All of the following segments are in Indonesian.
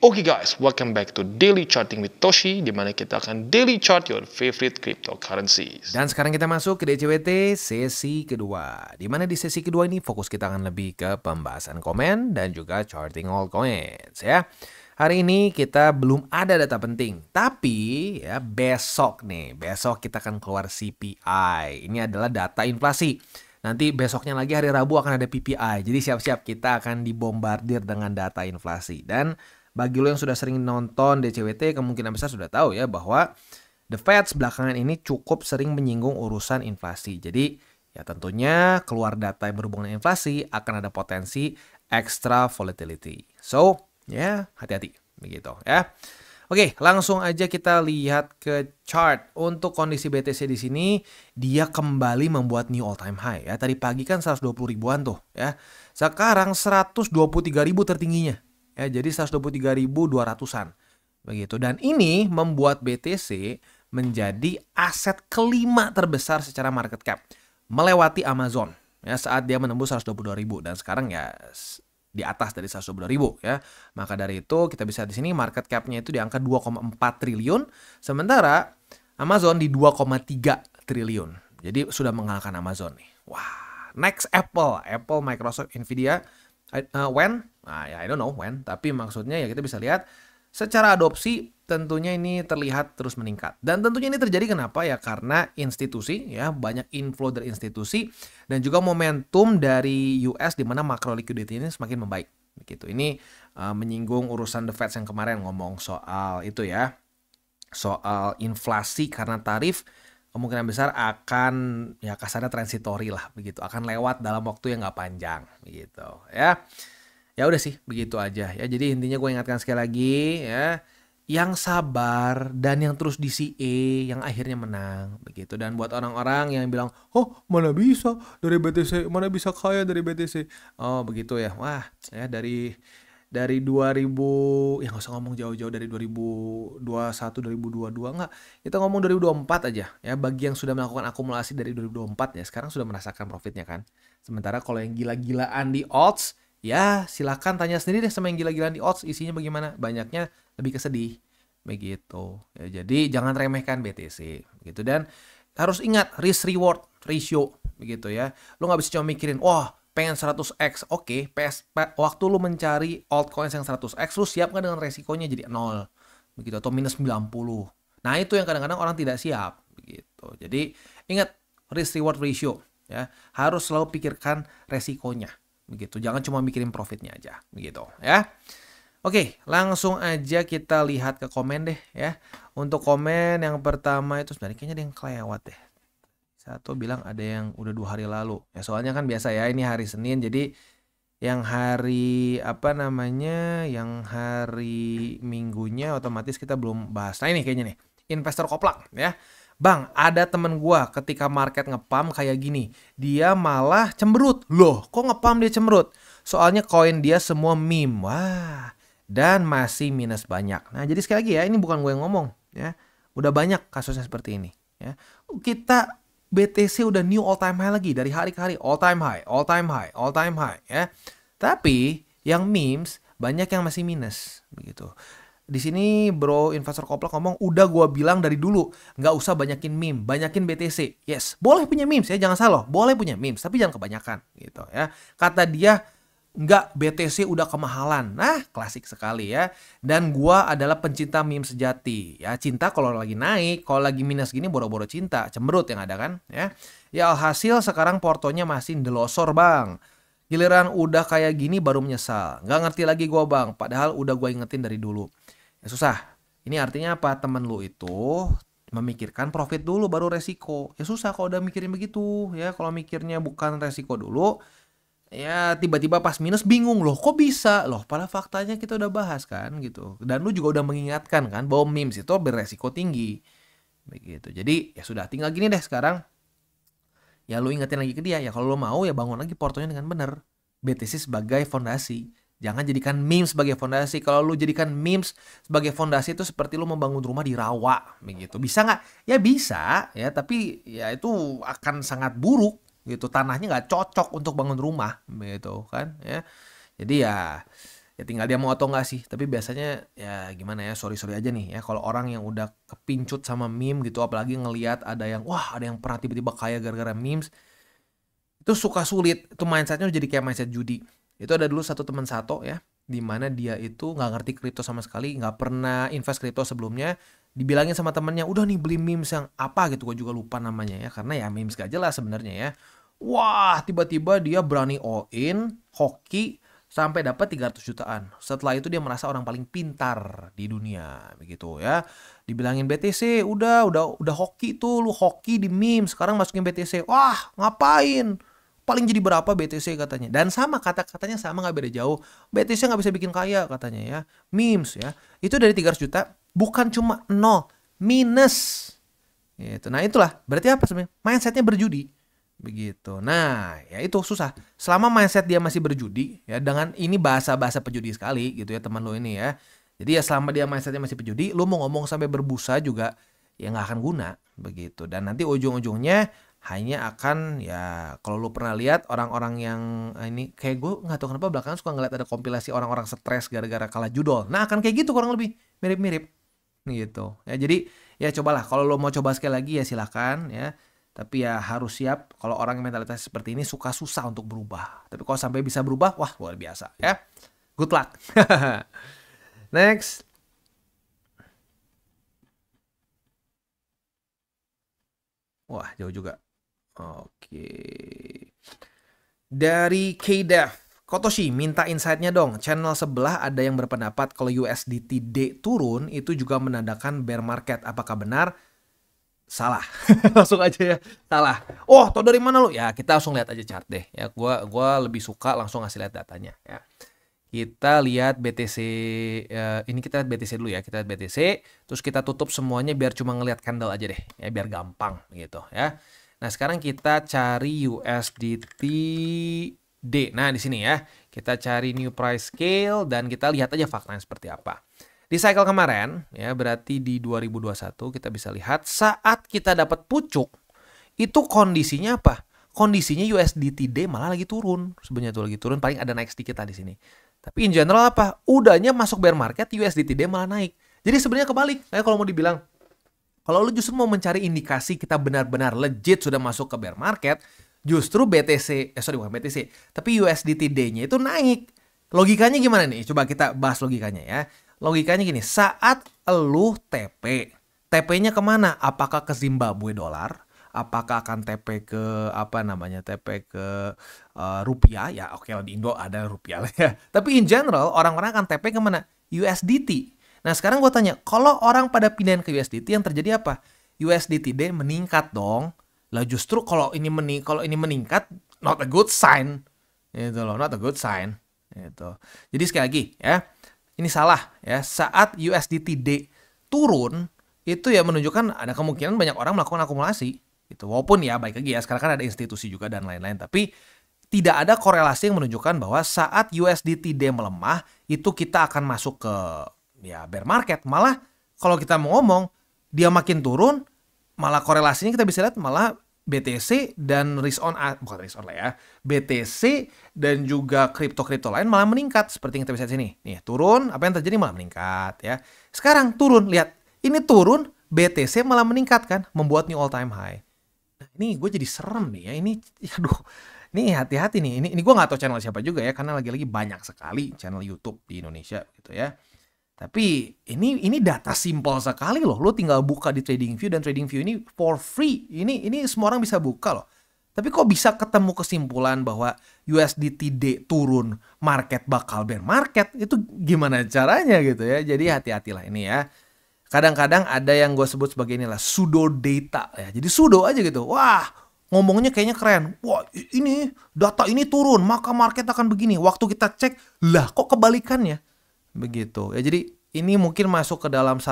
Oke guys, welcome back to Daily Charting with Toshi, di mana kita akan daily chart your favorite cryptocurrencies. Dan sekarang kita masuk ke DCWT sesi kedua. Di mana di sesi kedua ini fokus kita akan lebih ke pembahasan komen dan juga charting altcoins ya. Hari ini kita belum ada data penting, tapi ya besok kita akan keluar CPI. Ini adalah data inflasi. Nanti besoknya lagi hari Rabu akan ada PPI. Jadi siap-siap kita akan dibombardir dengan data inflasi. Dan bagi lo yang sudah sering nonton DCWT, kemungkinan besar sudah tahu ya bahwa The Fed belakangan ini cukup sering menyinggung urusan inflasi. Jadi ya tentunya keluar data yang berhubungan dengan inflasi akan ada potensi extra volatility. So ya hati-hati begitu ya. Oke, langsung aja kita lihat ke chart. Untuk kondisi BTC di sini, dia kembali membuat new all time high ya. Tadi pagi kan 120 ribuan tuh ya. Sekarang 123 ribu tertingginya. Ya, jadi 123.200-an. Begitu. Dan ini membuat BTC menjadi aset kelima terbesar secara market cap, melewati Amazon ya saat dia menembus 122.000 dan sekarang ya di atas dari 122.000 ya. Maka dari itu kita bisa di sini market cap-nya itu di angka 2,4 triliun, sementara Amazon di 2,3 triliun. Jadi sudah mengalahkan Amazon nih. Wah, next Apple, Microsoft, Nvidia. When? Ya I don't know when, tapi maksudnya ya kita bisa lihat secara adopsi tentunya ini terlihat terus meningkat. Dan tentunya ini terjadi kenapa ya? Karena institusi ya, banyak inflow dari institusi dan juga momentum dari US di mana makro liquidity ini semakin membaik. Begitu. Ini menyinggung urusan The Fed yang kemarin ngomong soal itu ya. Soal inflasi karena tarif kemungkinan besar akan ya kasarnya transitori lah begitu, akan lewat dalam waktu yang nggak panjang begitu ya. Ya udah sih begitu aja ya. Jadi intinya gue ingatkan sekali lagi ya, yang sabar dan yang terus di CA yang akhirnya menang begitu. Dan buat orang-orang yang bilang oh mana bisa dari BTC, mana bisa kaya dari BTC, oh begitu ya. Wah ya dari 2000, ya nggak usah ngomong jauh-jauh dari 2021, 2022 nggak. Kita ngomong 2024 aja ya. Bagi yang sudah melakukan akumulasi dari 2024 ya, sekarang sudah merasakan profitnya kan. Sementara kalau yang gila-gilaan di odds, ya silakan tanya sendiri deh sama yang gila-gilaan di odds, isinya bagaimana. Banyaknya lebih kesedih begitu. Ya, jadi jangan remehkan BTC begitu. Dan harus ingat risk reward ratio begitu ya. Lo nggak bisa cuma mikirin wah pengen 100x, oke, waktu lu mencari altcoins yang 100x, lu siap nggak dengan resikonya jadi 0, begitu, atau minus 90. Nah itu yang kadang-kadang orang tidak siap, begitu. Jadi ingat risk reward ratio, ya, harus selalu pikirkan resikonya, begitu. Jangan cuma mikirin profitnya aja, begitu, ya. Oke, langsung aja kita lihat ke komen deh, ya. Untuk komen yang pertama itu sebenarnya kayaknya ada yang kelewat deh. Satu bilang ada yang udah 2 hari lalu. Ya soalnya kan biasa ya ini hari Senin, jadi yang hari yang hari Minggunya otomatis kita belum bahas. Nah ini kayaknya nih, investor koplak ya. Bang, ada temen gua ketika market ngepam kayak gini, dia malah cemberut. Loh, kok ngepam dia cemberut? Soalnya koin dia semua meme. Wah, dan masih minus banyak. Nah, jadi sekali lagi ya, ini bukan gue yang ngomong ya. Udah banyak kasusnya seperti ini ya. Kita BTC udah new all time high lagi dari hari ke hari, all time high ya. Tapi yang memes banyak yang masih minus begitu. Di sini bro investor koplak ngomong udah gua bilang dari dulu nggak usah banyakin meme, banyakin BTC. Yes, boleh punya memes ya, jangan salah, boleh punya memes tapi jangan kebanyakan gitu ya. Kata dia nggak, BTC udah kemahalan. Nah, klasik sekali ya. Dan gua adalah pencinta meme sejati. Ya, cinta kalau lagi naik, kalau lagi minus gini boro-boro cinta. Cemberut yang ada kan, ya. Ya, alhasil sekarang portonya masih ndelosor, Bang. Giliran udah kayak gini baru menyesal. Nggak ngerti lagi gua, Bang. Padahal udah gua ingetin dari dulu. Ya susah. Ini artinya apa? Temen lu itu memikirkan profit dulu baru resiko. Ya susah kalau udah mikirin begitu, ya. Kalau mikirnya bukan resiko dulu, ya tiba-tiba pas minus bingung loh kok bisa loh, pada faktanya kita udah bahas kan gitu, dan lu juga udah mengingatkan kan bahwa memes itu beresiko tinggi begitu. Jadi ya sudah, tinggal gini deh sekarang ya, lu ingetin lagi ke dia ya, kalau lu mau ya bangun lagi portonya dengan bener, BTC sebagai fondasi, jangan jadikan memes sebagai fondasi. Kalau lu jadikan memes sebagai fondasi itu seperti lu membangun rumah di rawa begitu. Bisa nggak? Ya bisa ya, tapi ya itu akan sangat buruk gitu, tanahnya nggak cocok untuk bangun rumah gitu kan ya. Jadi ya Ya tinggal dia mau atau enggak sih. Tapi biasanya ya gimana ya, sorry aja nih ya. Kalau orang yang udah kepincut sama meme gitu, apalagi ngelihat ada yang wah ada yang pernah tiba-tiba kaya gara-gara memes, itu suka sulit. Itu mindsetnya jadi kayak mindset judi. Itu ada dulu satu teman Sato ya, di mana dia itu nggak ngerti kripto sama sekali, nggak pernah invest kripto sebelumnya. Dibilangin sama temennya, udah nih beli memes yang apa gitu, gue juga lupa namanya ya, karena ya memes gak jelas sebenarnya ya. Wah, tiba-tiba dia berani all in, hoki, sampai dapat 300 jutaan. Setelah itu dia merasa orang paling pintar di dunia, begitu ya. Dibilangin BTC, udah hoki tuh, lu hoki di meme, sekarang masukin BTC. Wah, ngapain? Paling jadi berapa BTC katanya. Dan sama kata-katanya sama nggak beda jauh. BTC nggak bisa bikin kaya katanya ya. Memes ya. Itu dari 300 juta bukan cuma nol, minus. Gitu. Nah itulah berarti apa sebenarnya? Mindsetnya berjudi. Begitu. Nah, ya itu susah. Selama mindset dia masih berjudi, ya dengan ini bahasa-bahasa pejudi sekali gitu ya teman lo ini ya. Jadi ya selama dia mindsetnya masih pejudi, lo mau ngomong sampai berbusa juga ya nggak akan guna begitu. Dan nanti ujung-ujungnya hanya akan ya kalau lo pernah lihat orang-orang yang ini kayak gue nggak tahu kenapa belakangan suka ngeliat ada kompilasi orang-orang stres gara-gara kalah judol. Nah akan kayak gitu kurang lebih mirip-mirip gitu. Ya jadi ya cobalah kalau lo mau coba sekali lagi ya silakan ya. Tapi ya harus siap kalau orang yang mentalitas seperti ini suka susah untuk berubah. Tapi kalau sampai bisa berubah, wah luar biasa ya. Good luck. Next. Wah jauh juga. Oke. Dari KDev. Kotoshi minta insight-nya dong. Channel sebelah ada yang berpendapat kalau USDT turun itu juga menandakan bear market. Apakah benar? Salah. Langsung aja ya. Salah. Oh, tau dari mana lu? Ya, kita langsung lihat aja chart deh. Ya, gua lebih suka langsung ngasih lihat datanya ya. Kita lihat BTC ini kita lihat BTC dulu ya. Kita lihat BTC, terus kita tutup semuanya biar cuma ngelihat candle aja deh. Ya, biar gampang gitu ya. Nah, sekarang kita cari USDTD. Nah, di sini ya. Kita cari new price scale dan kita lihat aja faktanya seperti apa. Di cycle kemarin, ya berarti di 2021 kita bisa lihat saat kita dapat pucuk, itu kondisinya apa? Kondisinya USDTD malah lagi turun. Sebenarnya tuh lagi turun, paling ada naik sedikit tadi sini. Tapi in general apa? Udahnya masuk bear market, USDTD malah naik. Jadi sebenarnya kebalik. Kayak kalau mau dibilang, kalau lu justru mau mencari indikasi kita benar-benar legit sudah masuk ke bear market, justru bukan BTC, tapi USDTD-nya itu naik. Logikanya gimana nih? Coba kita bahas logikanya ya. Logikanya gini, saat lu TP-nya kemana? Apakah ke Zimbabwe dolar? Apakah akan TP ke TP ke rupiah? Ya oke lah di Indo ada rupiah lah ya. Tapi in general orang-orang akan TP kemana? USDT. Nah sekarang gue tanya, kalau orang pada pindahin ke USDT yang terjadi apa? USDTD meningkat dong. Lah justru kalau ini meningkat, not a good sign. Itu loh, not a good sign. Gitu. Jadi sekali lagi ya. Ini salah ya, saat USDTD turun, itu ya menunjukkan ada kemungkinan banyak orang melakukan akumulasi. Gitu. Walaupun ya baik lagi ya, sekarang kan ada institusi juga dan lain-lain. Tapi tidak ada korelasi yang menunjukkan bahwa saat USDTD melemah, itu kita akan masuk ke ya bear market. Malah kalau kita mau ngomong, dia makin turun, malah korelasinya kita bisa lihat malah BTC dan bukan risk on lah ya, BTC dan juga kripto-kripto lain malah meningkat seperti yang kita bisa lihat sini. Nih turun, apa yang terjadi malah meningkat ya. Sekarang turun, lihat ini turun, BTC malah meningkat kan, membuat new all time high. Nah, ini gue jadi serem nih ya, ini aduh, ini hati-hati nih. Ini gue nggak tahu channel siapa juga ya, karena lagi-lagi banyak sekali channel YouTube di Indonesia gitu ya. Tapi ini data simpel sekali loh. Lo tinggal buka di TradingView dan TradingView ini for free. Ini semua orang bisa buka loh. Tapi kok bisa ketemu kesimpulan bahwa USDTD turun, market bakal bear market? Itu gimana caranya gitu ya. Jadi hati-hatilah ini ya. Kadang-kadang ada yang gue sebut sebagai inilah pseudo data ya. Jadi pseudo aja gitu. Wah, ngomongnya kayaknya keren. Wah, ini data ini turun, maka market akan begini. Waktu kita cek, lah kok kebalikannya? Begitu ya, jadi ini mungkin masuk ke dalam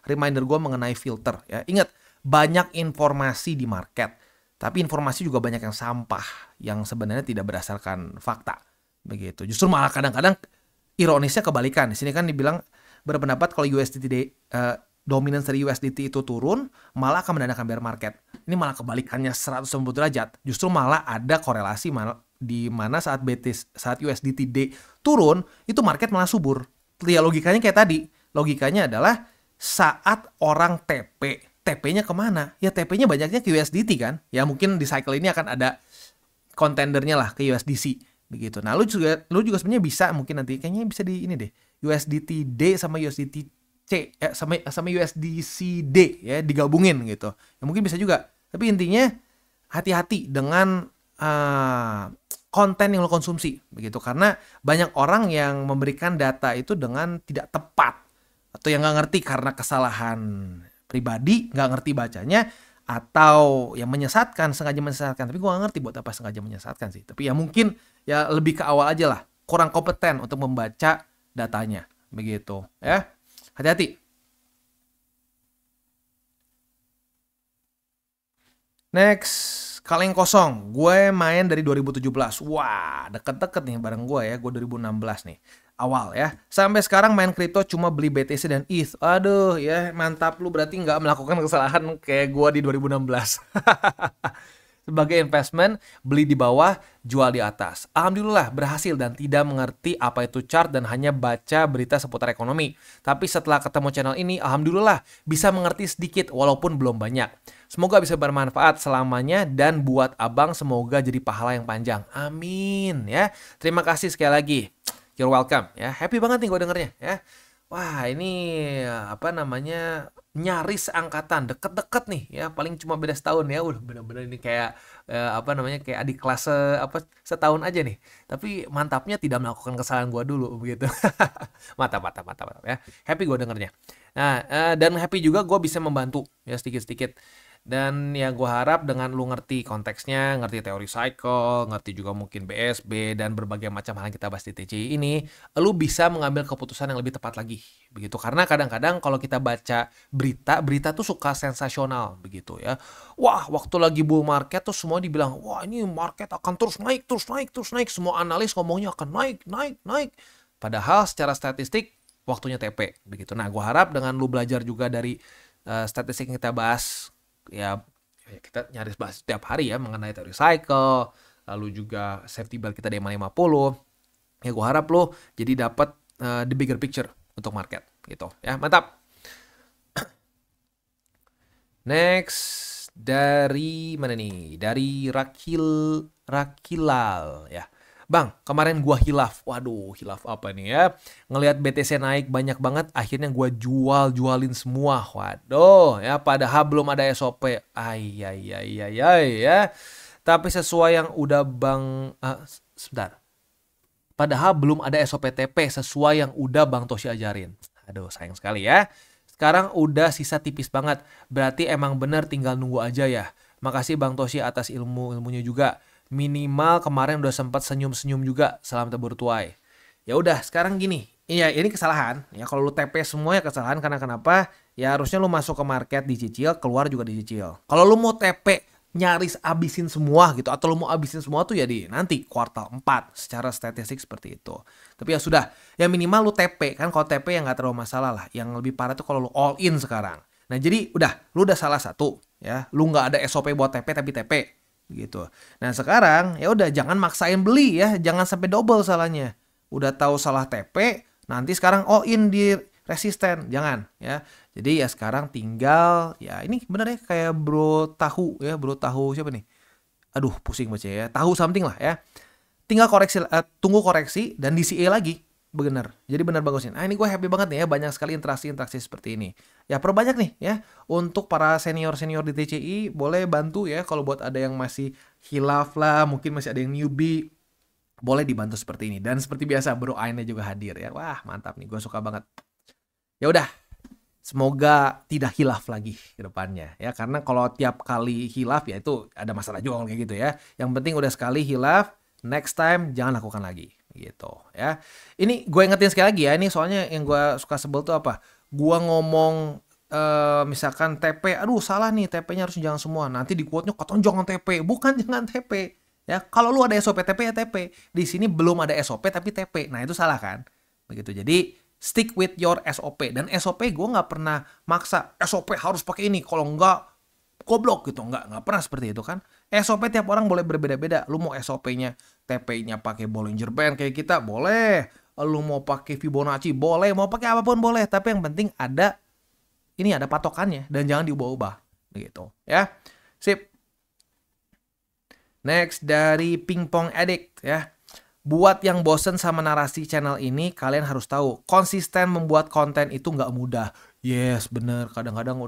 reminder gue mengenai filter ya. Ingat, banyak informasi di market, tapi informasi juga banyak yang sampah yang sebenarnya tidak berdasarkan fakta. Begitu. Justru malah kadang-kadang ironisnya kebalikan. Di sini kan dibilang berpendapat kalau USDT dominance dari USDT itu turun, malah akan menandakan bear market. Ini malah kebalikannya 190 derajat. Justru malah ada korelasi di mana saat USDT turun itu market malah subur. Ya logikanya kayak tadi. Logikanya adalah saat orang TP-nya kemana? Ya TP-nya banyaknya ke USDT kan? Ya mungkin di cycle ini akan ada kontendernya lah ke USDC begitu. Nah, lu juga sebenarnya bisa mungkin nanti kayaknya bisa di ini deh. USDT-D sama USDT-C sama USDC-D ya digabungin gitu. Ya mungkin bisa juga. Tapi intinya hati-hati dengan konten yang lo konsumsi begitu, karena banyak orang yang memberikan data itu dengan tidak tepat atau yang nggak ngerti karena kesalahan pribadi, nggak ngerti bacanya, atau yang menyesatkan, sengaja menyesatkan. Tapi gue gak ngerti buat apa sengaja menyesatkan sih. Tapi ya mungkin ya lebih ke awal aja lah. Kurang kompeten untuk membaca datanya. Begitu ya. Hati-hati. Next, kaleng kosong. Gue main dari 2017. Wah, deket-deket nih bareng gue ya. Gue 2016 nih. Awal ya. Sampai sekarang main kripto cuma beli BTC dan ETH. Aduh ya, mantap, lu berarti nggak melakukan kesalahan kayak gue di 2016. Sebagai investment, beli di bawah, jual di atas. Alhamdulillah berhasil dan tidak mengerti apa itu chart dan hanya baca berita seputar ekonomi. Tapi setelah ketemu channel ini, alhamdulillah bisa mengerti sedikit walaupun belum banyak. Semoga bisa bermanfaat selamanya dan buat abang semoga jadi pahala yang panjang. Amin ya. Terima kasih sekali lagi. You're welcome ya. Happy banget nih gue dengernya ya. Wah, ini apa namanya? Nyaris angkatan, deket-deket nih ya. Paling cuma beda setahun ya. Udah bener-bener ini kayak apa namanya? Kayak adik kelas setahun aja nih. Tapi mantapnya tidak melakukan kesalahan gue dulu begitu. Mantap ya. Happy gue dengernya. Nah, dan happy juga gue bisa membantu ya sedikit-sedikit. Dan ya gue harap dengan lu ngerti konteksnya, ngerti teori cycle, ngerti juga mungkin BSB dan berbagai macam hal yang kita bahas di TCI ini, lu bisa mengambil keputusan yang lebih tepat lagi. Begitu. Karena kadang-kadang kalau kita baca berita tuh suka sensasional begitu ya. Wah, waktu lagi bull market tuh semua dibilang, wah ini market akan terus naik. Semua analis ngomongnya akan naik. Padahal secara statistik waktunya TP begitu. Nah, gue harap dengan lu belajar juga dari statistik yang kita bahas, ya kita nyaris bahas setiap hari ya mengenai teori cycle, lalu juga safety belt kita di 50. Ya gue harap lo jadi dapat the bigger picture untuk market gitu ya. Mantap. Next dari mana nih? Dari Rakilal ya. Bang, kemarin gua hilaf. Waduh, hilaf apa nih ya? Ngelihat BTC naik banyak banget, akhirnya gua jualin semua. Waduh, ya padahal belum ada SOP. Ay ya. Tapi sesuai yang udah sebentar. Padahal belum ada SOP TP sesuai yang udah Bang Toshi ajarin. Aduh, sayang sekali ya. Sekarang udah sisa tipis banget. Berarti emang bener tinggal nunggu aja ya. Makasih Bang Toshi atas ilmunya juga. Minimal kemarin udah sempat senyum-senyum juga. Salam tabur tuai. Ya udah, sekarang gini. Iya, ini kesalahan. Ya kalau lu TP semua ya kesalahan karena kenapa? Ya harusnya lu masuk ke market dicicil, keluar juga dicicil. Kalau lu mau TP nyaris abisin semua gitu atau lu mau abisin semua tuh ya di nanti kuartal 4 secara statistik seperti itu. Tapi ya sudah, ya minimal lu TP kan. Kalau TP ya nggak terlalu masalah lah. Yang lebih parah tuh kalau lu all in sekarang. Nah jadi lu udah salah satu ya. Lu nggak ada SOP buat TP tapi TP gitu. Nah sekarang ya udah jangan maksain beli ya, jangan sampai double salahnya. Udah tahu salah TP, nanti sekarang all in di resisten, jangan ya. Jadi ya sekarang tinggal ya ini bener ya kayak Bro Tahu siapa nih? Aduh pusing baca ya. Tahu something lah ya. Tinggal koreksi, tunggu koreksi dan DCA lagi. Bener. Jadi bener bagusnya. Nah ini gue happy banget nih ya. Banyak sekali interaksi seperti ini. Ya perbanyak nih ya. Untuk para senior-senior di TCI boleh bantu ya. Kalau buat ada yang masih hilaf lah. Mungkin masih ada yang newbie. Boleh dibantu seperti ini. Dan seperti biasa Bro Aine juga hadir ya. Wah mantap nih. Gue suka banget. Ya udah. Semoga tidak hilaf lagi ke depannya ya. Karena kalau tiap kali hilaf ya itu ada masalah juga kayak gitu ya. Yang penting udah sekali hilaf. Next time jangan lakukan lagi. Gitu ya. Ini gue ingetin sekali lagi ya. Ini soalnya yang gue suka sebel tuh apa? Gue ngomong misalkan TP, aduh salah nih TP-nya harus jangan semua. Nanti di quote-nya katanya jangan TP. Bukan jangan TP. Ya, kalau lu ada SOP TP ya TP. Di sini belum ada SOP tapi TP. Nah, itu salah kan? Begitu. Jadi stick with your SOP. Dan SOP gue nggak pernah maksa SOP harus pakai ini. Kalau nggak goblok gitu. Nggak pernah seperti itu kan. SOP tiap orang boleh berbeda-beda. Lu mau SOP-nya TP-nya pakai Bollinger Band kayak kita, boleh. Lu mau pakai Fibonacci, boleh. Mau pakai apapun boleh. Tapi yang penting ada patokannya dan jangan diubah-ubah. Begitu ya. Sip. Next dari Pingpong Addict ya. Buat yang bosen sama narasi channel ini, kalian harus tahu, konsisten membuat konten itu nggak mudah. Yes, bener. Kadang-kadang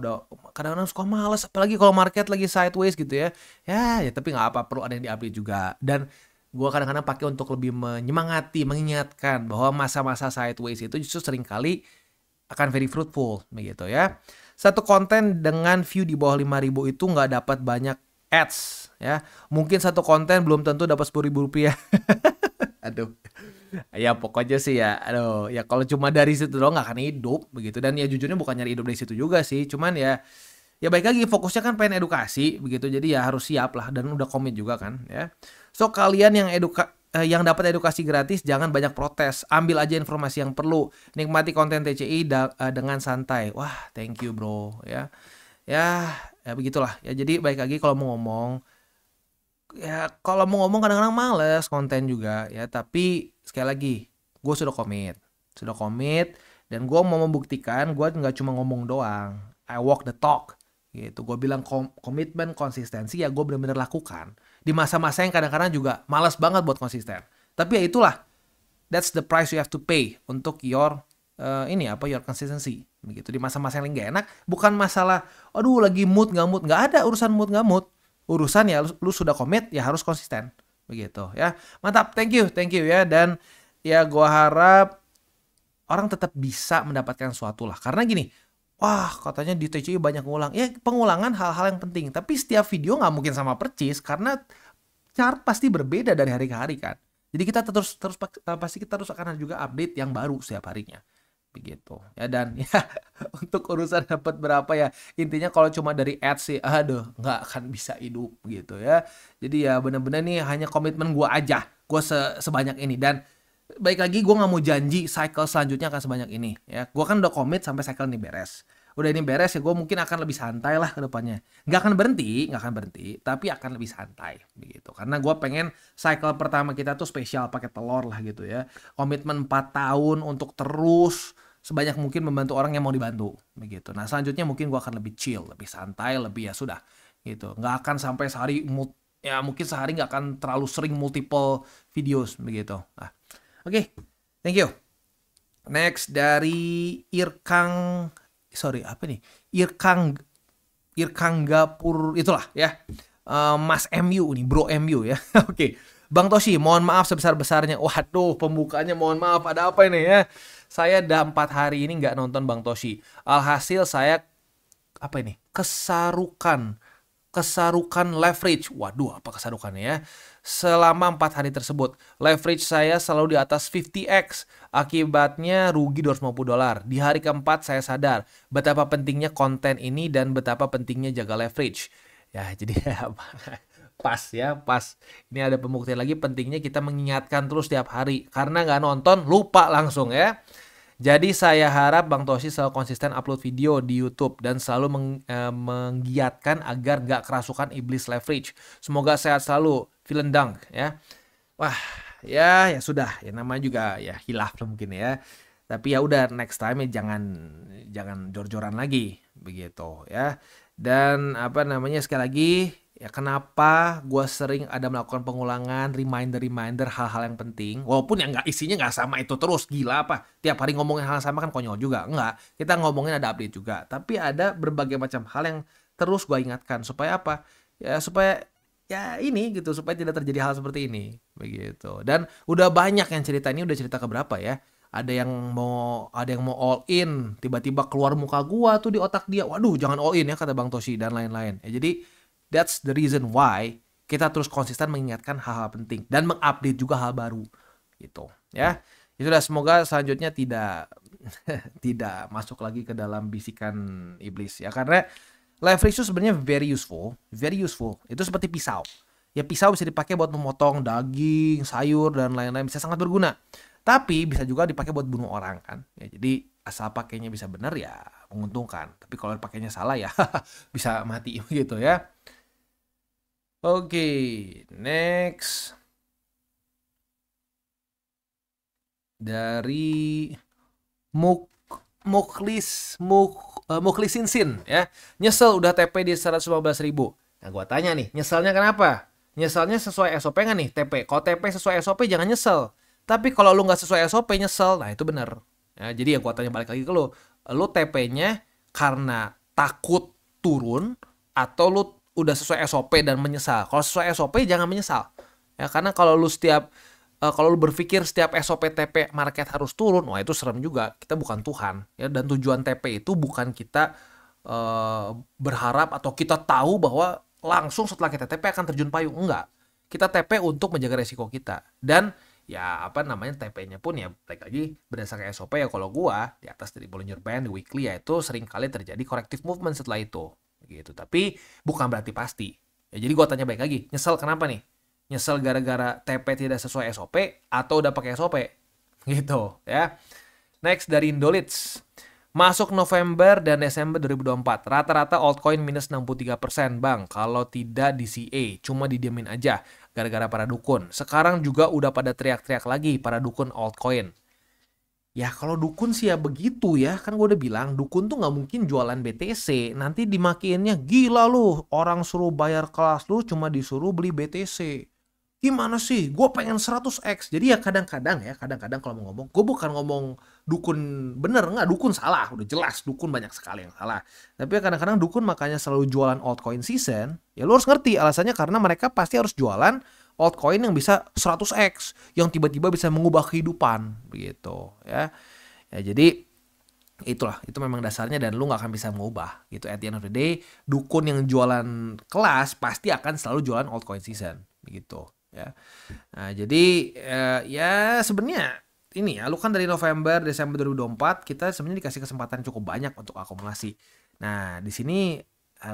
suka males, apalagi kalau market lagi sideways gitu ya. Ya tapi nggak apa, perlu ada yang di-update juga. Dan gue kadang-kadang pakai untuk lebih menyemangati, mengingatkan bahwa masa-masa sideways itu justru seringkali akan very fruitful, begitu ya. Satu konten dengan view di bawah 5.000 itu nggak dapat banyak ads, ya. Mungkin satu konten belum tentu dapat 10.000 rupiah. Aduh, ya pokoknya sih ya, aduh, ya kalau cuma dari situ doang nggak akan hidup begitu. Dan ya jujurnya bukan nyari hidup dari situ juga sih, cuman ya baik lagi fokusnya kan pengen edukasi begitu. Jadi ya harus siap lah dan udah komit juga kan ya. So kalian yang dapat edukasi gratis jangan banyak protes, ambil aja informasi yang perlu, nikmati konten TCI dengan santai. Wah, thank you bro ya. Ya begitulah ya. Jadi baik lagi kalau mau ngomong kadang-kadang males konten juga ya, tapi sekali lagi gue sudah komit dan gue mau membuktikan gue nggak cuma ngomong doang, I walk the talk gitu. Gue bilang komitmen, konsistensi ya gue benar-benar lakukan di masa-masa yang kadang-kadang juga malas banget buat konsisten. Tapi ya itulah, that's the price you have to pay untuk your your consistency begitu. Di masa-masa yang nggak enak, bukan masalah aduh lagi mood nggak ada urusan mood nggak mood. Urusan ya lu sudah komit ya harus konsisten begitu ya. Mantap, thank you ya. Dan ya gua harap orang tetap bisa mendapatkan sesuatu lah, karena gini, wah katanya di TCI banyak ngulang ya. Pengulangan hal-hal yang penting, tapi setiap video nggak mungkin sama percis karena chart pasti berbeda dari hari ke hari kan. Jadi kita pasti kita terus akan ada juga update yang baru setiap harinya begitu ya. Dan ya untuk urusan dapat berapa ya, intinya kalau cuma dari ads sih aduh nggak akan bisa hidup gitu ya. Jadi ya bener-bener nih hanya komitmen gue aja, gue sebanyak ini. Dan baik lagi gue nggak mau janji cycle selanjutnya akan sebanyak ini ya. Gue kan udah komit sampai cycle ini beres. Udah ini beres ya gue mungkin akan lebih santai lah ke depannya. Nggak akan berhenti, tapi akan lebih santai begitu. Karena gue pengen cycle pertama kita tuh spesial, pakai telur lah gitu ya. Komitmen 4 tahun untuk terus sebanyak mungkin membantu orang yang mau dibantu begitu. Nah selanjutnya mungkin gue akan lebih chill, lebih santai, lebih ya sudah gitu. Nggak akan sampai sehari mungkin sehari nggak akan terlalu sering multiple videos begitu. Nah, oke, thank you. Next dari Irkanggapur itulah ya. Mas MU nih, Bro MU ya. Oke. Bang Toshi, mohon maaf sebesar-besarnya. Waduh, pembukanya mohon maaf. Ada apa ini ya? Saya udah 4 hari ini nggak nonton Bang Toshi. Alhasil saya kesarukan leverage. Waduh, apa kesarukannya ya? Selama 4 hari tersebut, leverage saya selalu di atas 50x. Akibatnya rugi $250. Di hari keempat saya sadar betapa pentingnya konten ini dan betapa pentingnya jaga leverage. Ya, jadi pas. Ini ada pembuktian lagi, pentingnya kita mengingatkan terus tiap hari. Karena nggak nonton, lupa langsung ya. Jadi saya harap Bang Toshi selalu konsisten upload video di YouTube dan selalu menggiatkan agar nggak kerasukan iblis leverage. Semoga sehat selalu. Vielen Dank ya. Wah, ya sudah. Ya namanya juga ya hilaf mungkin ya. Tapi ya udah, next time ya jangan jor-joran lagi begitu ya. Dan sekali lagi ya, kenapa gue sering ada melakukan pengulangan, reminder hal-hal yang penting, walaupun yang isinya nggak sama itu terus. Gila apa, tiap hari ngomongin hal yang sama kan konyol juga. Enggak, kita ngomongin ada update juga, tapi ada berbagai macam hal yang terus gue ingatkan supaya apa ya, supaya ya ini gitu, supaya tidak terjadi hal seperti ini begitu. Dan udah banyak yang cerita, ini udah cerita keberapa ya. Ada yang mau all in, tiba-tiba keluar muka gua tuh di otak dia. Waduh, jangan all in ya kata Bang Toshi dan lain-lain. Ya, jadi that's the reason why kita terus konsisten mengingatkan hal-hal penting dan mengupdate juga hal baru gitu ya. Itulah, semoga selanjutnya tidak tidak masuk lagi ke dalam bisikan iblis ya, karena leverage itu sebenarnya very useful. Itu seperti pisau. Ya pisau bisa dipakai buat memotong daging, sayur dan lain-lain, bisa sangat berguna. Tapi bisa juga dipakai buat bunuh orang kan. Ya, jadi asal pakainya bisa benar ya menguntungkan. Tapi kalau pakainya salah ya bisa mati gitu ya. Oke, next. Dari Mukhlisinsin ya. Nyesel udah TP di 115.000. Nah, gua tanya nih, nyeselnya kenapa? Nyeselnya sesuai SOP nggak nih TP? Kalau TP sesuai SOP jangan nyesel. Tapi kalau lu nggak sesuai SOP nyesel, nah itu bener. Ya, jadi ya gua tanya balik lagi ke lu. Lu TP-nya karena takut turun atau lu udah sesuai SOP dan menyesal? Kalau sesuai SOP jangan menyesal. Ya, karena kalau lu berpikir setiap SOP TP market harus turun, wah itu serem juga. Kita bukan Tuhan, ya. Dan tujuan TP itu bukan kita berharap atau kita tahu bahwa langsung setelah kita TP akan terjun payung. Enggak. Kita TP untuk menjaga resiko kita. Dan ya apa namanya TP-nya pun ya balik lagi berdasarkan SOP ya. Kalau gua di atas dari Bollinger Band di weekly ya itu sering kali terjadi corrective movement setelah itu. Gitu. Tapi bukan berarti pasti. Ya, jadi gua tanya balik lagi, nyesel kenapa nih? Nyesel gara-gara TP tidak sesuai SOP atau udah pakai SOP gitu ya. Next dari Indolits. Masuk November dan Desember 2024 rata-rata altcoin minus 63% bang. Kalau tidak di CA cuma didiamin aja gara-gara para dukun. Sekarang juga udah pada teriak-teriak lagi para dukun altcoin. Ya kalau dukun sih ya begitu ya. Kan gue udah bilang dukun tuh gak mungkin jualan BTC. Nanti dimakiinnya gila lu. Orang suruh bayar kelas lu cuma disuruh beli BTC. Gimana sih? Gue pengen 100x. Jadi ya kadang-kadang kalau mau ngomong, gue bukan ngomong dukun bener, nggak, dukun salah. Udah jelas dukun banyak sekali yang salah. Tapi ya kadang-kadang dukun makanya selalu jualan altcoin season. Ya lu harus ngerti alasannya karena mereka pasti harus jualan altcoin yang bisa 100x. Yang tiba-tiba bisa mengubah kehidupan. Begitu ya. Ya jadi itulah, itu memang dasarnya dan lu nggak akan bisa mengubah gitu. At the end of the day, dukun yang jualan kelas pasti akan selalu jualan altcoin season. Begitu. Ya, nah jadi ya sebenarnya ini ya, lu kan dari November, Desember 2024 kita sebenarnya dikasih kesempatan cukup banyak untuk akumulasi. Nah di sini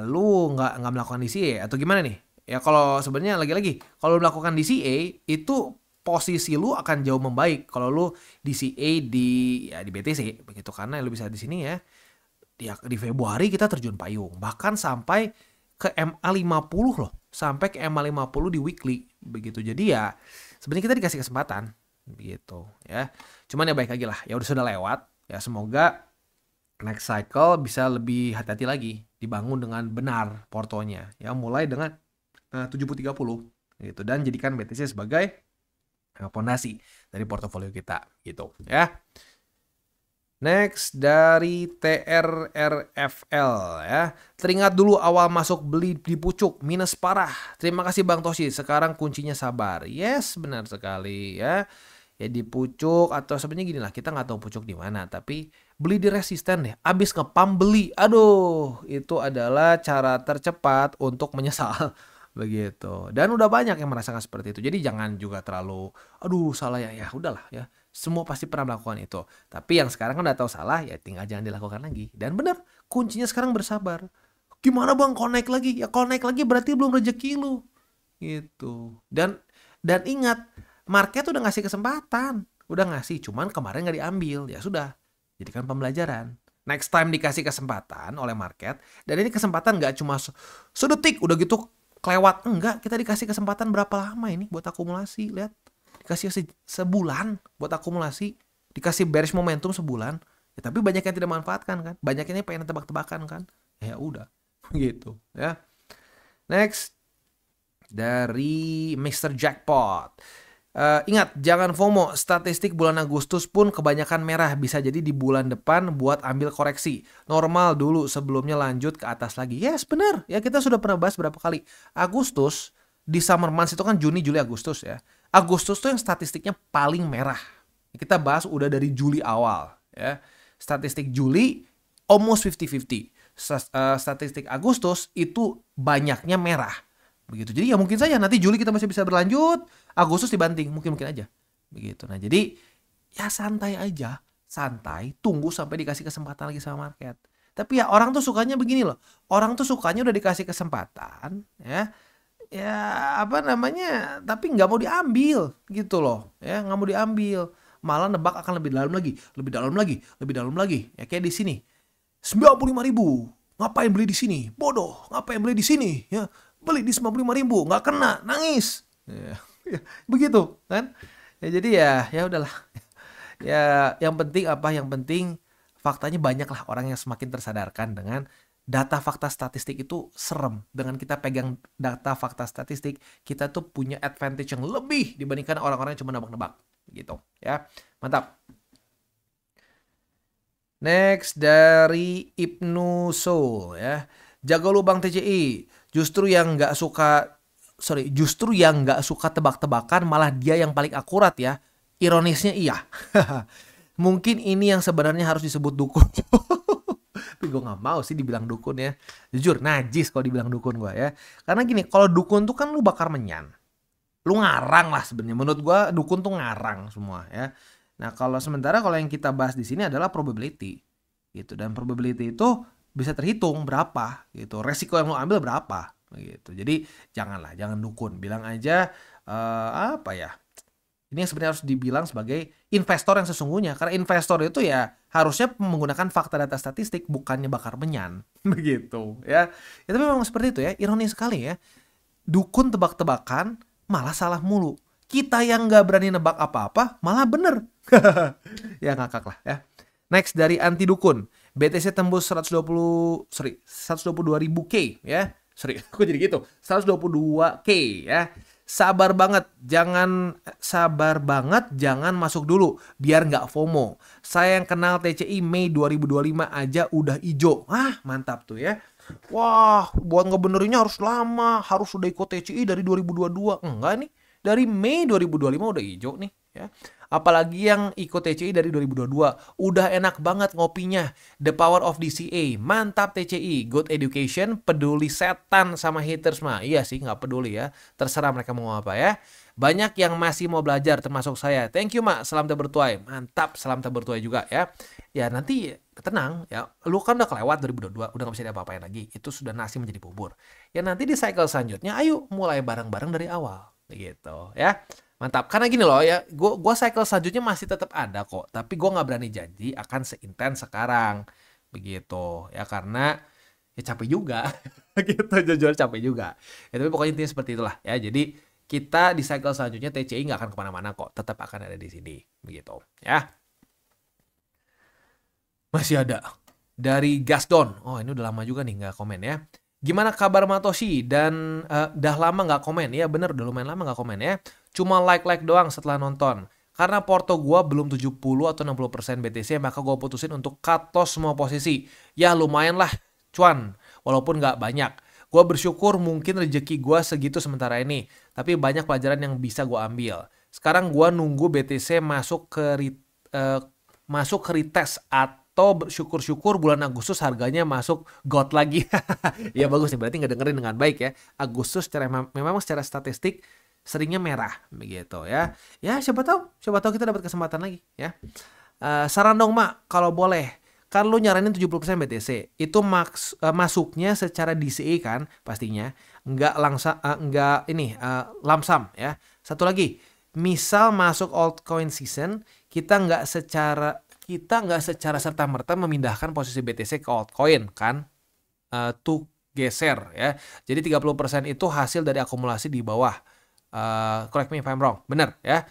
lu nggak melakukan DCA atau gimana nih? Ya kalau sebenarnya lagi-lagi kalau lu melakukan DCA itu posisi lu akan jauh membaik kalau lu DCA di BTC begitu karena lu bisa di sini ya. Di Februari kita terjun payung bahkan sampai ke MA50 loh. Sampai ke MA50 di weekly begitu. Jadi ya sebenarnya kita dikasih kesempatan begitu ya. Cuman ya baik lagi lah. Ya udah sudah lewat. Ya semoga next cycle bisa lebih hati-hati lagi, dibangun dengan benar portonya. Ya mulai dengan 70-30 gitu dan jadikan BTC sebagai fondasi dari portofolio kita gitu ya. Next dari TRRFL ya. Teringat dulu awal masuk beli di pucuk minus parah. Terima kasih Bang Toshi. Sekarang kuncinya sabar. Yes, benar sekali ya. Ya di pucuk atau sebenarnya gini lah, kita nggak tahu pucuk di mana, tapi beli di resisten deh. Abis ngepam beli. Aduh, itu adalah cara tercepat untuk menyesal. Begitu. Dan udah banyak yang merasakan seperti itu. Jadi jangan juga terlalu aduh salah ya. Ya udahlah ya. Semua pasti pernah melakukan itu. Tapi yang sekarang kan udah tahu salah, ya tinggal jangan dilakukan lagi. Dan benar, kuncinya sekarang bersabar. Gimana Bang, connect lagi? Ya connect lagi berarti belum rezeki lu. Gitu. Dan ingat, market udah ngasih kesempatan. Udah ngasih, cuman kemarin nggak diambil. Ya sudah, jadikan pembelajaran. Next time dikasih kesempatan oleh market. Dan ini kesempatan nggak cuma sedetik, udah gitu kelewat. Enggak, kita dikasih kesempatan berapa lama ini buat akumulasi. Lihat. Dikasih sebulan buat akumulasi, dikasih bearish momentum sebulan, ya, tapi banyak yang tidak manfaatkan kan, banyak yang pengen tebak-tebakan kan, ya udah gitu ya. Next dari Mr. Jackpot. Ingat jangan FOMO, statistik bulan Agustus pun kebanyakan merah, bisa jadi di bulan depan buat ambil koreksi normal dulu sebelumnya lanjut ke atas lagi. Yes benar ya, kita sudah pernah bahas berapa kali. Agustus di summer months itu kan Juni, Juli, Agustus ya. Agustus tuh yang statistiknya paling merah. Kita bahas udah dari Juli awal ya. Statistik Juli almost 50-50. Statistik Agustus itu banyaknya merah. Begitu. Jadi ya mungkin saja nanti Juli kita masih bisa berlanjut, Agustus dibanting, mungkin aja. Begitu. Nah, jadi ya santai aja, santai, tunggu sampai dikasih kesempatan lagi sama market. Tapi ya orang tuh sukanya begini loh. Orang tuh sukanya udah dikasih kesempatan ya. Ya apa namanya, tapi nggak mau diambil gitu loh ya, nggak mau diambil, malah nebak akan lebih dalam lagi, lebih dalam lagi, lebih dalam lagi ya. Kayak di sini 95.000, ngapain beli di sini, bodoh, ngapain beli di sini ya, beli di 95.000, nggak kena, nangis. Ya, begitu kan? Ya jadi ya udahlah. Ya yang penting apa? Yang penting faktanya banyak lah orang yang semakin tersadarkan dengan data fakta statistik itu serem. Dengan kita pegang data fakta statistik, kita tuh punya advantage yang lebih dibandingkan orang-orang yang cuma nebak-nebak gitu ya. Mantap. Next dari Ibnu Soul ya. Jaga lubang TCI. Justru yang nggak suka tebak-tebakan malah dia yang paling akurat ya. Ironisnya iya. Mungkin ini yang sebenarnya harus disebut dukun. Tapi gue gak mau sih dibilang dukun ya. Jujur najis kalau dibilang dukun gue ya. Karena gini, kalau dukun tuh kan lu bakar menyan. Lu ngarang lah sebenarnya. Menurut gue dukun tuh ngarang semua ya. Nah sementara kalau yang kita bahas di sini adalah probability gitu. Dan probability itu bisa terhitung berapa gitu. Resiko yang lu ambil berapa gitu. Jadi jangan dukun. Bilang aja apa ya? Ini yang sebenarnya harus dibilang sebagai investor yang sesungguhnya. Karena investor itu ya harusnya menggunakan fakta data statistik, bukannya bakar menyan. Begitu ya. Ya tapi memang seperti itu ya. Ironis sekali ya. Dukun tebak-tebakan malah salah mulu. Kita yang nggak berani nebak apa-apa malah bener. Ya ngakak lah ya. Next dari anti dukun. BTC tembus 122.000 K ya. Kok jadi gitu? 122K ya. Sabar banget, jangan masuk dulu, biar nggak FOMO. Saya yang kenal TCI Mei 2025 aja udah ijo. Mantap tuh ya. Wah, buat ngebenerinnya harus lama, harus udah ikut TCI dari 2022. Enggak nih, dari Mei 2025 udah ijo nih ya. Apalagi yang ikut TCI dari 2022. Udah enak banget ngopinya. The power of DCA. Mantap TCI. Good education. Peduli setan sama haters mah. Iya sih gak peduli ya. Terserah mereka mau apa ya. Banyak yang masih mau belajar termasuk saya. Thank you mak. Salam tak bertuai. Mantap. Salam tak bertuai juga ya. Ya nanti tenang ya. Lu kan udah kelewat 2022. Udah gak bisa diapa-apain lagi. Itu sudah nasi menjadi bubur. Ya nanti di cycle selanjutnya. Ayo mulai bareng-bareng dari awal. Begitu ya. Mantap, karena gini loh ya, gue cycle selanjutnya masih tetap ada kok, tapi gue nggak berani janji akan seintens sekarang, begitu ya karena ya capek juga, gitu jujur capek juga. Ya tapi pokoknya intinya seperti itulah ya. Jadi kita di cycle selanjutnya TCI nggak akan kemana-mana kok, tetap akan ada di sini, begitu ya. Masih ada dari Gasdon, oh ini udah lama juga nih nggak komen ya. Gimana kabar Matoshi? Dan dah lama nggak komen ya, bener udah lumayan lama nggak komen ya. Cuma like doang setelah nonton. Karena porto gue belum 70 atau 60% BTC, maka gue putusin untuk cut loss semua posisi. Ya lumayan lah, cuan. Walaupun nggak banyak. Gue bersyukur mungkin rezeki gue segitu sementara ini. Tapi banyak pelajaran yang bisa gue ambil. Sekarang gue nunggu BTC masuk ke retest atau bersyukur-syukur bulan Agustus harganya masuk gold lagi. Ya bagus nih, berarti ngedengerin dengan baik ya. Agustus memang secara statistik seringnya merah begitu ya. Ya siapa tahu kita dapat kesempatan lagi ya. Saran dong mak kalau boleh. Kan lu nyaranin 70% BTC. Itu masuknya secara DCA kan pastinya. Nggak lamsam ya. Satu lagi, misal masuk altcoin season, kita nggak secara serta-merta memindahkan posisi BTC ke altcoin kan. Tuh geser ya. Jadi 30% itu hasil dari akumulasi di bawah. Correct me if I'm wrong. Bener ya.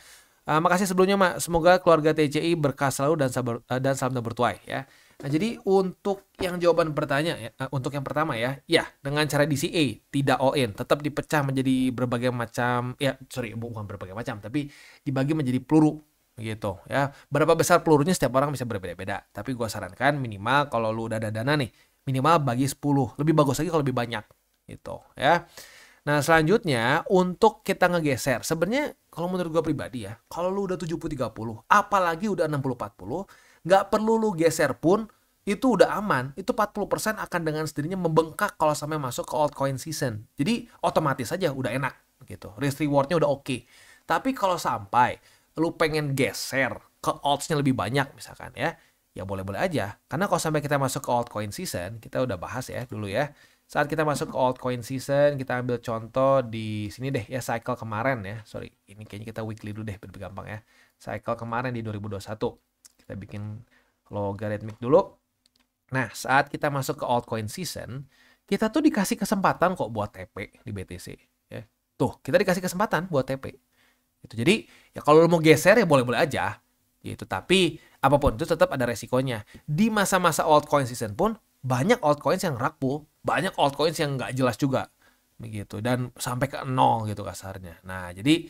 Makasih sebelumnya mak. Semoga keluarga TCI berkah selalu dan salam bertuai ya. Nah jadi untuk yang jawaban untuk yang pertama ya dengan cara DCA tidak all in, tetap dipecah menjadi berbagai macam bukan berbagai macam tapi dibagi menjadi peluru gitu ya. Berapa besar pelurunya setiap orang bisa berbeda-beda. Tapi gue sarankan minimal kalau lu udah ada dana nih, minimal bagi 10. Lebih bagus lagi kalau lebih banyak gitu ya. Nah selanjutnya untuk kita ngegeser, sebenarnya kalau menurut gue pribadi ya, kalau lu udah 70-30, apalagi udah 60-40, nggak perlu lu geser pun, itu udah aman. Itu 40% akan dengan sendirinya membengkak kalau sampai masuk ke altcoin season. Jadi otomatis aja udah enak gitu. Risk rewardnya udah oke. Tapi kalau sampai lu pengen geser ke alts-nya lebih banyak misalkan ya boleh-boleh aja. Karena kalau sampai kita masuk ke altcoin season, kita udah bahas ya dulu ya. Saat kita masuk ke altcoin season, kita ambil contoh di sini deh ya, cycle kemarin ya. Sorry, ini kayaknya kita weekly dulu deh, lebih gampang ya. Cycle kemarin di 2021. Kita bikin logarithmic dulu. Nah, saat kita masuk ke altcoin season, kita tuh dikasih kesempatan kok buat TP di BTC. Ya. Tuh, kita dikasih kesempatan buat TP. Gitu. Jadi, ya kalau lo mau geser ya boleh-boleh aja. Gitu. Tapi, apapun itu tetap ada resikonya. Di masa-masa altcoin season pun, banyak altcoins yang rug pull, banyak altcoins yang nggak jelas juga. Begitu. Dan sampai ke 0 gitu kasarnya. Nah, jadi,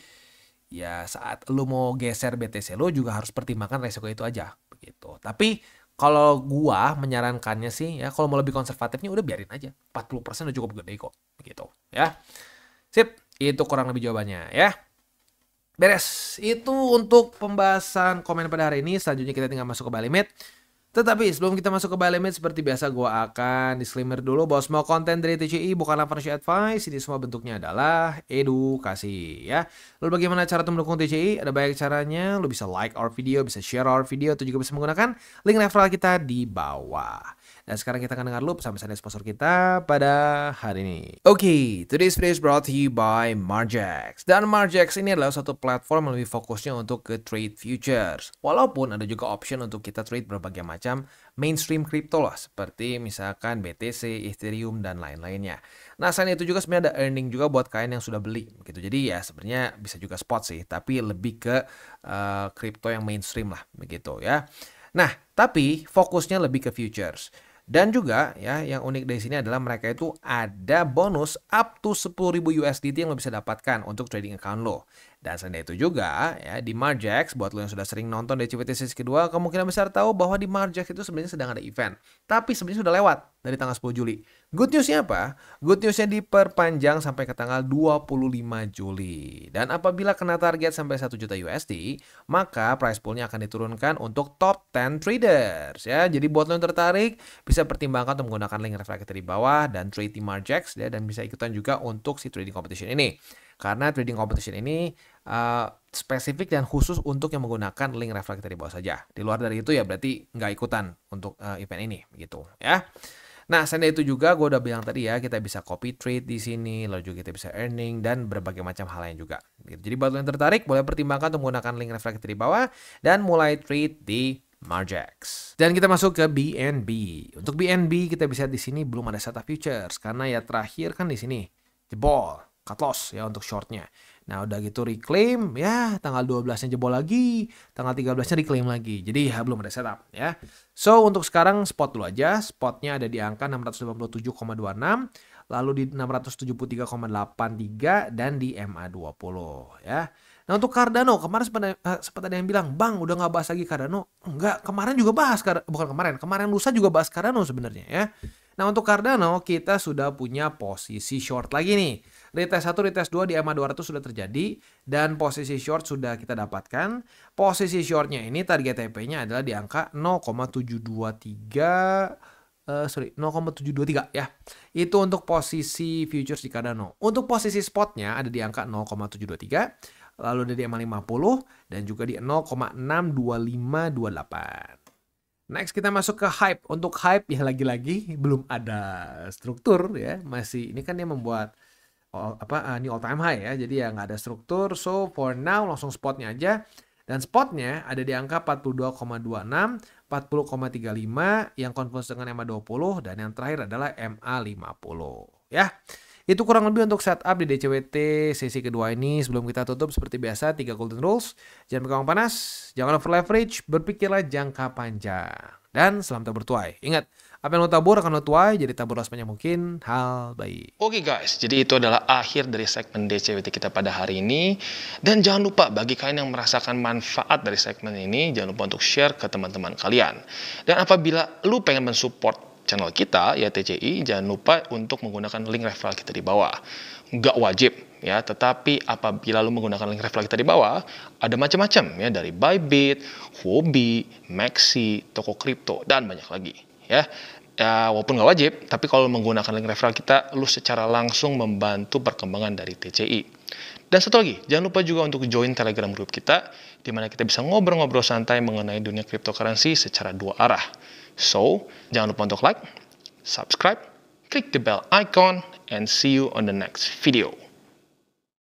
ya saat lo mau geser BTC lo juga harus pertimbangkan resiko itu aja. Begitu. Tapi, kalau gua menyarankannya sih ya kalau mau lebih konservatifnya udah biarin aja. 40% udah cukup gede kok. Begitu ya. Sip, itu kurang lebih jawabannya ya. Beres. Itu untuk pembahasan komen pada hari ini. Selanjutnya kita tinggal masuk ke buy limit. Tetapi sebelum kita masuk ke buy limit, seperti biasa gue akan disclaimer dulu bahwa semua konten dari TCI bukanlah financial advice. Ini semua bentuknya adalah edukasi ya. Lalu bagaimana cara mendukung TCI? Ada banyak caranya. Lu bisa like our video, bisa share our video, atau juga bisa menggunakan link referral kita di bawah. Dan sekarang kita akan dengar dulu pesan-pesan dari sponsor kita pada hari ini. Oke, today's video is brought to you by Margex. Dan Margex ini adalah satu platform yang lebih fokusnya untuk ke trade futures. Walaupun ada juga option untuk kita trade berbagai macam mainstream crypto lah, seperti misalkan BTC, Ethereum, dan lain-lainnya. Nah, selain itu juga sebenarnya ada earning juga buat kalian yang sudah beli. Gitu. Jadi ya sebenarnya bisa juga spot sih, tapi lebih ke crypto yang mainstream lah, begitu ya. Nah, tapi fokusnya lebih ke futures. Dan juga ya yang unik dari sini adalah mereka itu ada bonus up to 10.000 USDT yang lo bisa dapatkan untuk trading account lo. Dan selain itu juga ya di Margex, buat lo yang sudah sering nonton DCWT sesi kedua, kemungkinan besar tahu bahwa di Margex itu sebenarnya sedang ada event. Tapi sebenarnya sudah lewat dari tanggal 10 Juli. Good newsnya apa? Good newsnya diperpanjang sampai ke tanggal 25 Juli. Dan apabila kena target sampai 1 juta USD, maka price poolnya akan diturunkan untuk top 10 traders. Ya, jadi buat lo yang tertarik, bisa pertimbangkan untuk menggunakan link referral kita di bawah dan trade di Margex ya, dan bisa ikutan juga untuk si trading competition ini. Karena trading competition ini spesifik dan khusus untuk yang menggunakan link referral kita di bawah saja. Di luar dari itu ya berarti nggak ikutan untuk event ini gitu ya. Nah, selain itu juga gue udah bilang tadi ya, kita bisa copy trade di sini, lalu juga kita bisa earning dan berbagai macam hal lain juga. Jadi buat lo yang tertarik, boleh pertimbangkan untuk menggunakan link referral kita di bawah dan mulai trade di Margex. Dan kita masuk ke BNB. Untuk BNB kita bisa di sini belum ada setup futures karena ya terakhir kan di sini jebol, cut loss ya untuk shortnya. Nah udah gitu reclaim ya tanggal 12-nya jebol lagi, tanggal 13-nya reclaim lagi. Jadi ya belum ada setup ya. So untuk sekarang spot dulu aja. Spotnya ada di angka 687,26, lalu di 673,83 dan di MA20 ya. Nah untuk Cardano kemarin sempat ada yang bilang, "Bang, udah nggak bahas lagi Cardano?" Enggak, kemarin juga bahas, kemarin lusa juga bahas Cardano sebenarnya ya. Nah untuk Cardano kita sudah punya posisi short lagi nih. Retest 1, retest 2 di MA200 sudah terjadi dan posisi short sudah kita dapatkan. Posisi shortnya ini target TP-nya adalah di angka 0,723 ya. Itu untuk posisi futures di Cardano. Untuk posisi spotnya ada di angka 0,723, lalu ada di MA50 dan juga di 0,62528. Next kita masuk ke hype. Untuk hype ya lagi-lagi belum ada struktur ya. Masih ini kan dia membuat new all time high ya. Jadi ya nggak ada struktur. So for now langsung spotnya aja. Dan spotnya ada di angka 42,26, 40,35 yang converse dengan MA20 dan yang terakhir adalah MA50 ya. Itu kurang lebih untuk setup di DCWT sesi kedua ini. Sebelum kita tutup seperti biasa 3 golden rules. Jangan pegang panas, jangan over leverage, berpikirlah jangka panjang. Dan selamat bertuai. Ingat, apa yang lo tabur akan lo tuai, jadi taburlah sebanyak mungkin hal baik. Oke guys, jadi itu adalah akhir dari segmen DCWT kita pada hari ini. Dan jangan lupa bagi kalian yang merasakan manfaat dari segmen ini, jangan lupa untuk share ke teman-teman kalian. Dan apabila lu pengen mensupport channel kita ya TCI, jangan lupa untuk menggunakan link referral kita di bawah. Nggak wajib ya, tetapi apabila lu menggunakan link referral kita di bawah, ada macam-macam ya, dari Bybit, Huobi, Maxi, toko kripto dan banyak lagi ya. Ya walaupun nggak wajib, tapi kalau menggunakan link referral kita, lu secara langsung membantu perkembangan dari TCI. Dan satu lagi, jangan lupa juga untuk join Telegram group kita, di mana kita bisa ngobrol-ngobrol santai mengenai dunia cryptocurrency secara dua arah. So, jangan lupa untuk like, subscribe, click the bell icon, and see you on the next video.